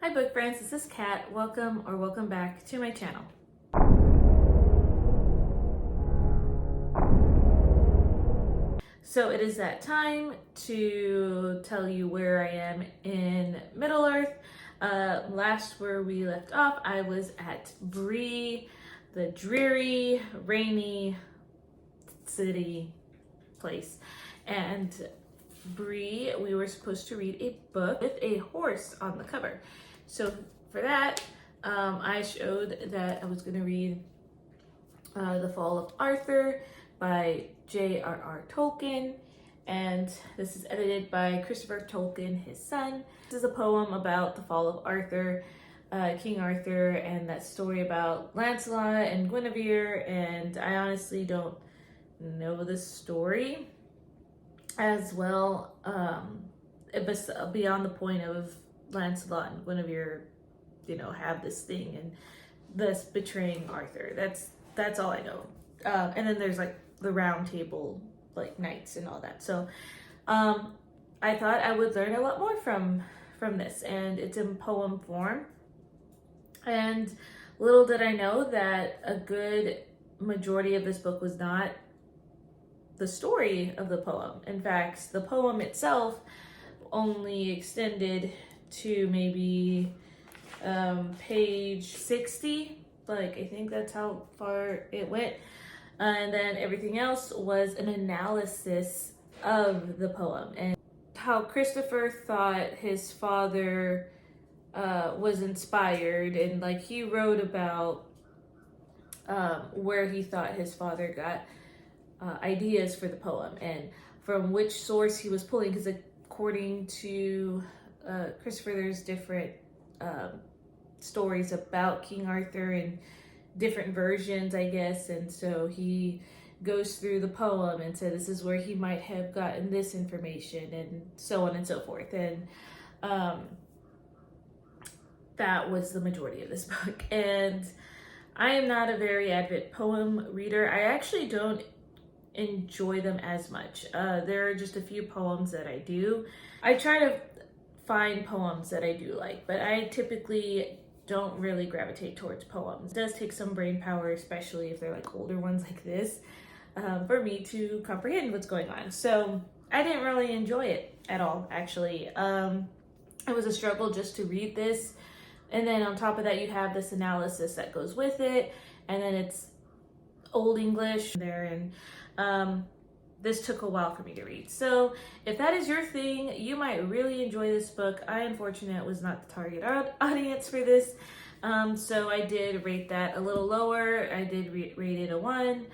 Hi book friends, this is Kat. Welcome back to my channel. So it is that time to tell you where I am in Middle Earth. Last where we left off, I was at Bree, the dreary, rainy city place. And Bree, we were supposed to read a book with a horse on the cover. So for that, I showed that I was going to read The Fall of Arthur by J.R.R. Tolkien, and this is edited by Christopher Tolkien, his son. This is a poem about the fall of Arthur, King Arthur, and that story about Lancelot and Guinevere, and I honestly don't know the story as well, beyond the point of Lancelot and Guinevere, have this thing and this betraying Arthur. That's all I know. And then there's like the round table, like knights and all that. So I thought I would learn a lot more from this, and it's in poem form. And little did I know that a good majority of this book was not the story of the poem. In fact, the poem itself only extended to maybe page 60. Like, I think that's how far it went. And then everything else was an analysis of the poem and how Christopher thought his father was inspired, and like he wrote about where he thought his father got ideas for the poem and from which source he was pulling, because according to Christopher, there's different stories about King Arthur and different versions, I guess, and so he goes through the poem and said this is where he might have gotten this information and so on and so forth. And that was the majority of this book. And I am not a very avid poem reader. I actually don't enjoy them as much. There are just a few poems that I do. I try to find poems that I do like, but I typically don't really gravitate towards poems. It does take some brain power, especially if they're like older ones like this, for me to comprehend what's going on. So I didn't really enjoy it at all, actually. It was a struggle just to read this. And then on top of that, you have this analysis that goes with it. And then it's Old English there, and this took a while for me to read. So if that is your thing, you might really enjoy this book. I, unfortunately, was not the target audience for this. So I did rate that a little lower. I did rate it a 1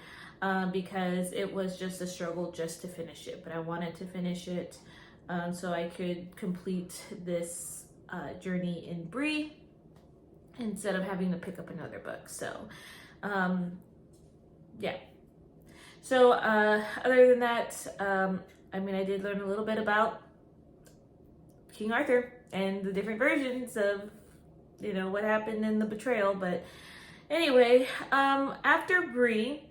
because it was just a struggle just to finish it. But I wanted to finish it so I could complete this journey in Bree instead of having to pick up another book. So yeah. So other than that, I did learn a little bit about King Arthur and the different versions of, what happened in the betrayal. But anyway, after Bree,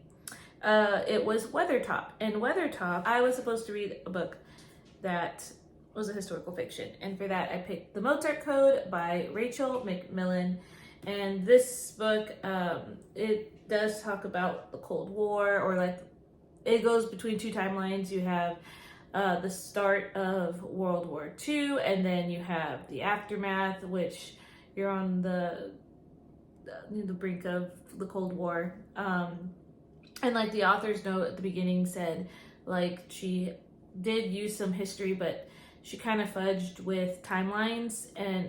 it was Weathertop. And Weathertop, I was supposed to read a book that was a historical fiction. And for that, I picked The Mozart Code by Rachel McMillan. And this book, it does talk about the Cold War, or like it goes between two timelines. You have the start of World War II, and then you have the aftermath, which you're on the brink of the Cold War. And like the author's note at the beginning said, like she did use some history, but she kind of fudged with timelines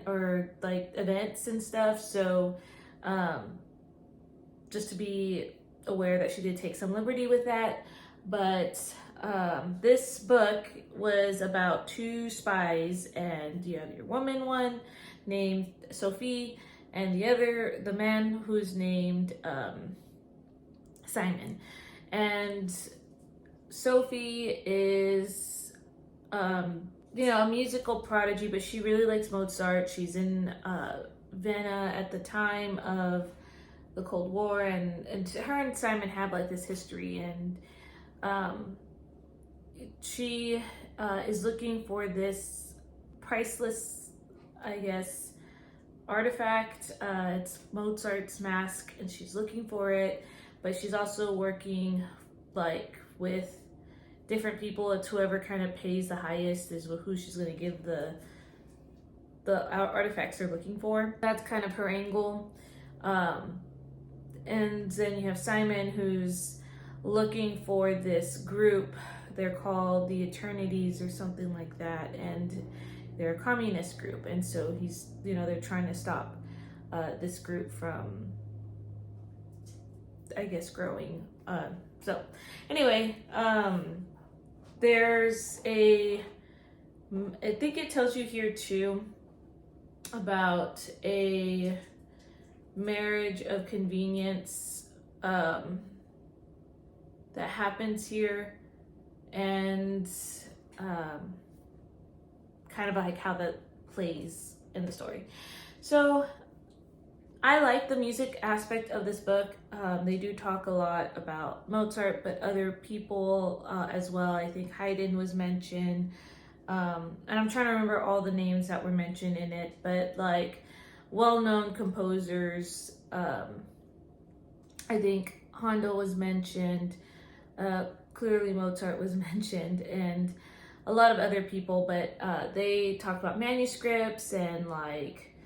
or like events and stuff. So just to be aware that she did take some liberty with that. But this book was about two spies, and you have your woman one named Sophie, and the man who's named Simon. And Sophie is a musical prodigy, but she really likes Mozart. She's in Vienna at the time of the Cold War, and her and Simon have like this history, and she is looking for this priceless, I guess, artifact. It's Mozart's mask, and she's looking for it, but she's also working like with different people. It's whoever kind of pays the highest is who she's going to give the artifacts they're looking for. That's kind of her angle. And then you have Simon, who's looking for this group. They're called the Eternities or something like that, and they're a communist group. And so he's, they're trying to stop this group from, I guess, growing. So anyway, there's I think it tells you here too about a marriage of convenience that happens here, and kind of like how that plays in the story. So I like the music aspect of this book. They do talk a lot about Mozart, but other people as well. I think Haydn was mentioned. And I'm trying to remember all the names that were mentioned in it, but like well-known composers. I think Handel was mentioned. Clearly Mozart was mentioned, and a lot of other people, but they talk about manuscripts and like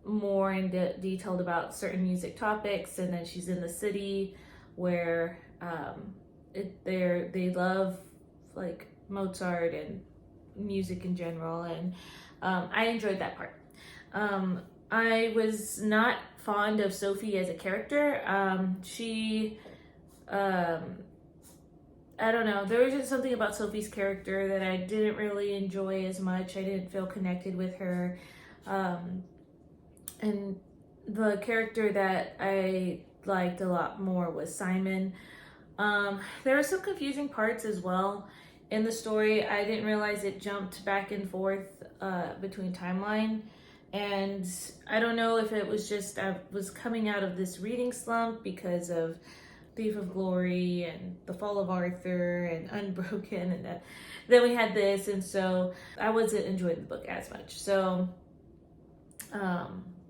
more detailed about certain music topics. And then she's in the city where they love like Mozart and music in general, and I enjoyed that part. I was not fond of Sophie as a character. I don't know, there was just something about Sophie's character that I didn't really enjoy as much. I didn't feel connected with her. And the character that I liked a lot more was Simon. There were some confusing parts as well in the story. I didn't realize it jumped back and forth between timeline. And I don't know if it was just I was coming out of this reading slump because of Thief of Glory and The Fall of Arthur and Unbroken, and then we had this, and so I wasn't enjoying the book as much. So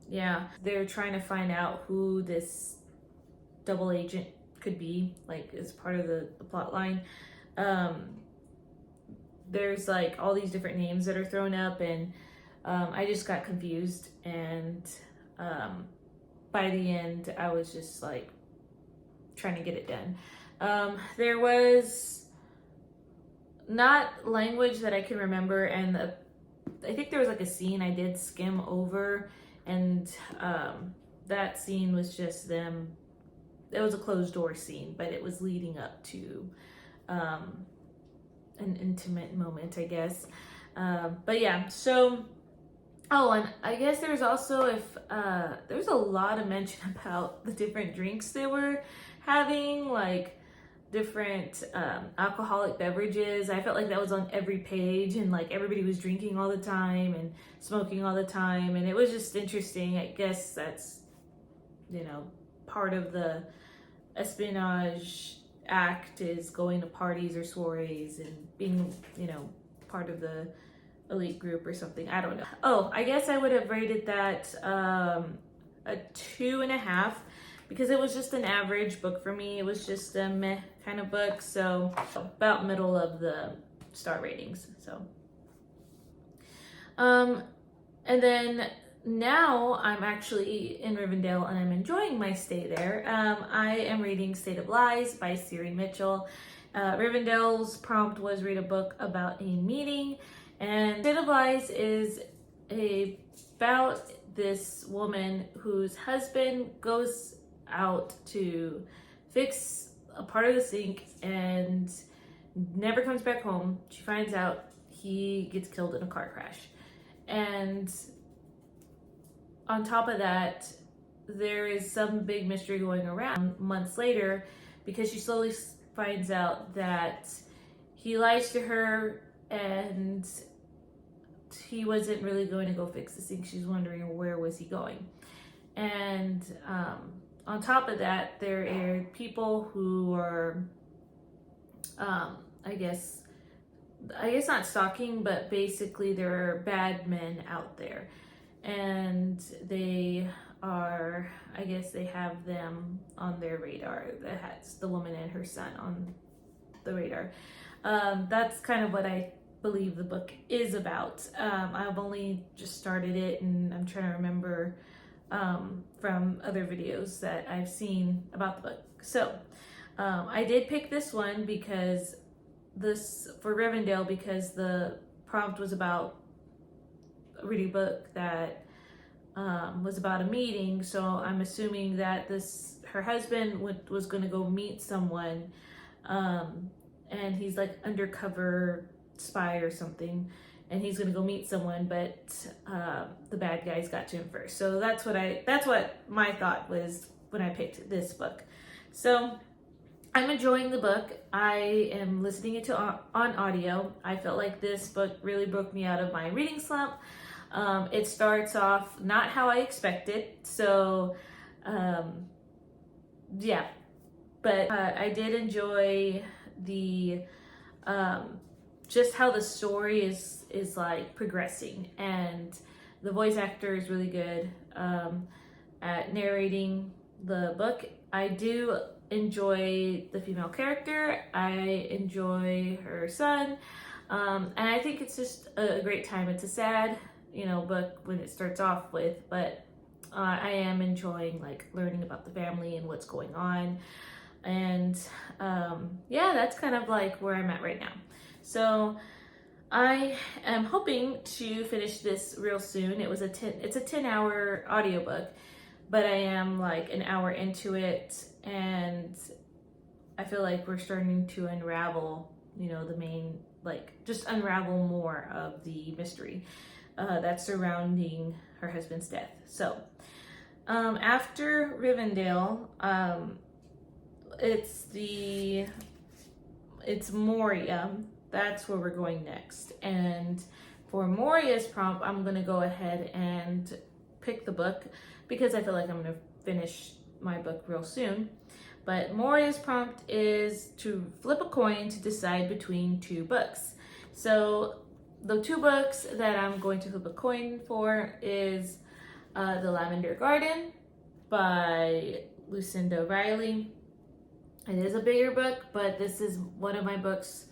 yeah, they're trying to find out who this double agent could be, like as part of the plot line. There's like all these different names that are thrown up, and I just got confused, and by the end I was just like trying to get it done. There was not language that I can remember, and I think there was like a scene I did skim over, and that scene was just them. It was a closed door scene, but it was leading up to an intimate moment, I guess. But yeah, so and I guess there's also there's a lot of mention about the different drinks they were having, like different alcoholic beverages. I felt like that was on every page, and like everybody was drinking all the time and smoking all the time, and it was just interesting. I guess that's part of the espionage act, is going to parties or soirees and being part of the elite group or something. I don't know. Oh, I guess I would have rated that a 2.5, because it was just an average book for me. It was just a meh kind of book, so about middle of the star ratings. So and then now I'm actually in Rivendell, and I'm enjoying my stay there. I am reading State of Lies by Siri Mitchell. Rivendell's prompt was read a book about a meeting, and State of Lies is about this woman whose husband goes out to fix a part of the sink and never comes back home. She finds out he gets killed in a car crash. And on top of that, there is some big mystery going around months later, because she slowly finds out that he lies to her and he wasn't really going to go fix the sink. She's wondering where was he going. And on top of that, there are people who are, I guess not stalking, but basically there are bad men out there. And they are, I guess they have them on their radar. That has the woman and her son on the radar. That's kind of what I believe the book is about. I've only just started it, and I'm trying to remember from other videos that I've seen about the book. So I did pick this one because for Rivendell, because the prompt was about reading a book that was about a meeting. So I'm assuming that her husband was going to go meet someone, and he's like undercover spy or something, and he's going to go meet someone, but the bad guys got to him first. So that's what my thought was when I picked this book. So I'm enjoying the book. I am listening it on audio. I felt like this book really broke me out of my reading slump. It starts off not how I expected, so yeah, but I did enjoy the just how the story is like progressing, and the voice actor is really good at narrating the book. I do enjoy the female character. I enjoy her son, and I think it's just a great time. It's a sad, book when it starts off with, but I am enjoying like learning about the family and what's going on, and yeah, that's kind of like where I'm at right now. So I am hoping to finish this real soon. It's a 10-hour audiobook, but I am like an hour into it, and I feel like we're starting to unravel, the main, like just unravel more of the mystery that's surrounding her husband's death. So after Rivendell, it's Moria. That's where we're going next. And for Moria's prompt, I'm going to go ahead and pick the book because I feel like I'm going to finish my book real soon. But Moria's prompt is to flip a coin to decide between two books. So the two books that I'm going to flip a coin for is The Lavender Garden by Lucinda Riley. It is a bigger book, but this is one of my books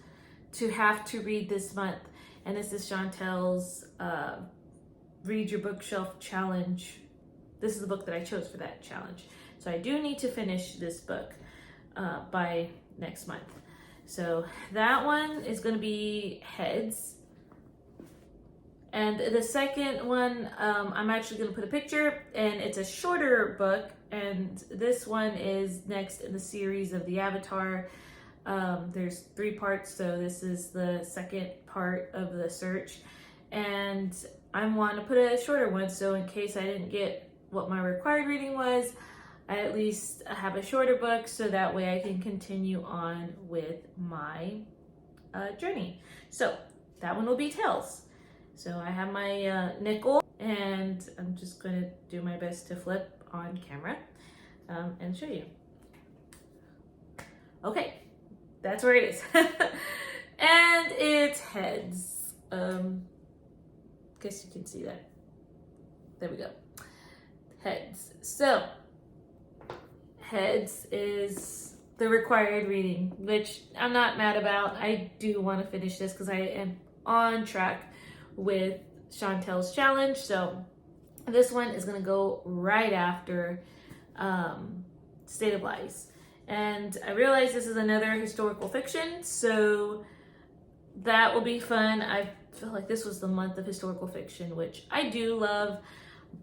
to have to read this month, and this is Chantel's Read Your Bookshelf Challenge. This is the book that I chose for that challenge, so I do need to finish this book by next month. So that one is going to be Heads, and the second one I'm actually going to put a picture, and it's a shorter book, and this one is next in the series of the Avatar. There's 3 parts, so this is the second part of the search, and I want to put a shorter one, so in case I didn't get what my required reading was, I at least have a shorter book, so that way I can continue on with my journey. So that one will be Tales. So I have my nickel, and I'm just going to do my best to flip on camera and show you. Okay. That's where it is. And it's Heads. Guess you can see that. There we go. Heads. So, Heads is the required reading, which I'm not mad about. I do want to finish this because I am on track with Chantel's challenge. So, this one is going to go right after State of Lies. And I realize this is another historical fiction, so that will be fun. I feel like this was the month of historical fiction, which I do love,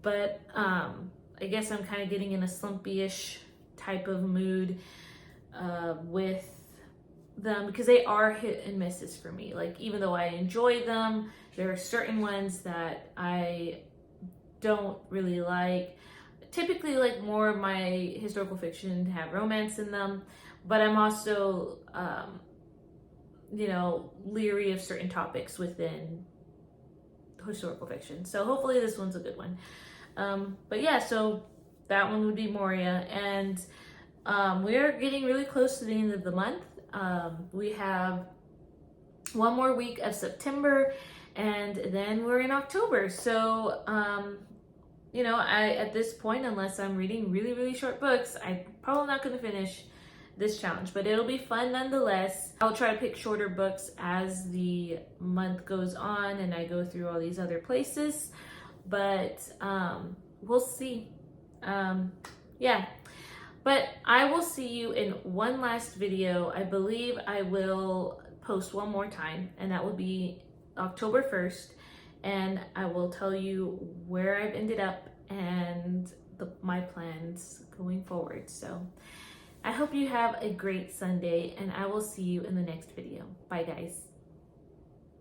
but I guess I'm kind of getting in a slumpy-ish type of mood with them because they are hit and misses for me. Like, even though I enjoy them, there are certain ones that I don't really like. Typically, like, more of my historical fiction have romance in them, but I'm also, leery of certain topics within historical fiction. So hopefully this one's a good one. But yeah, so that one would be Moria, and we're getting really close to the end of the month. We have one more week of September, and then we're in October. So, you know, at this point, unless I'm reading really, really short books, I'm probably not going to finish this challenge, but it'll be fun nonetheless. I'll try to pick shorter books as the month goes on and I go through all these other places, but we'll see. Yeah, but I will see you in one last video. I believe I will post one more time, and that will be October 1st, and I will tell you where I've ended up and my plans going forward. So I hope you have a great Sunday, and I will see you in the next video. Bye, guys.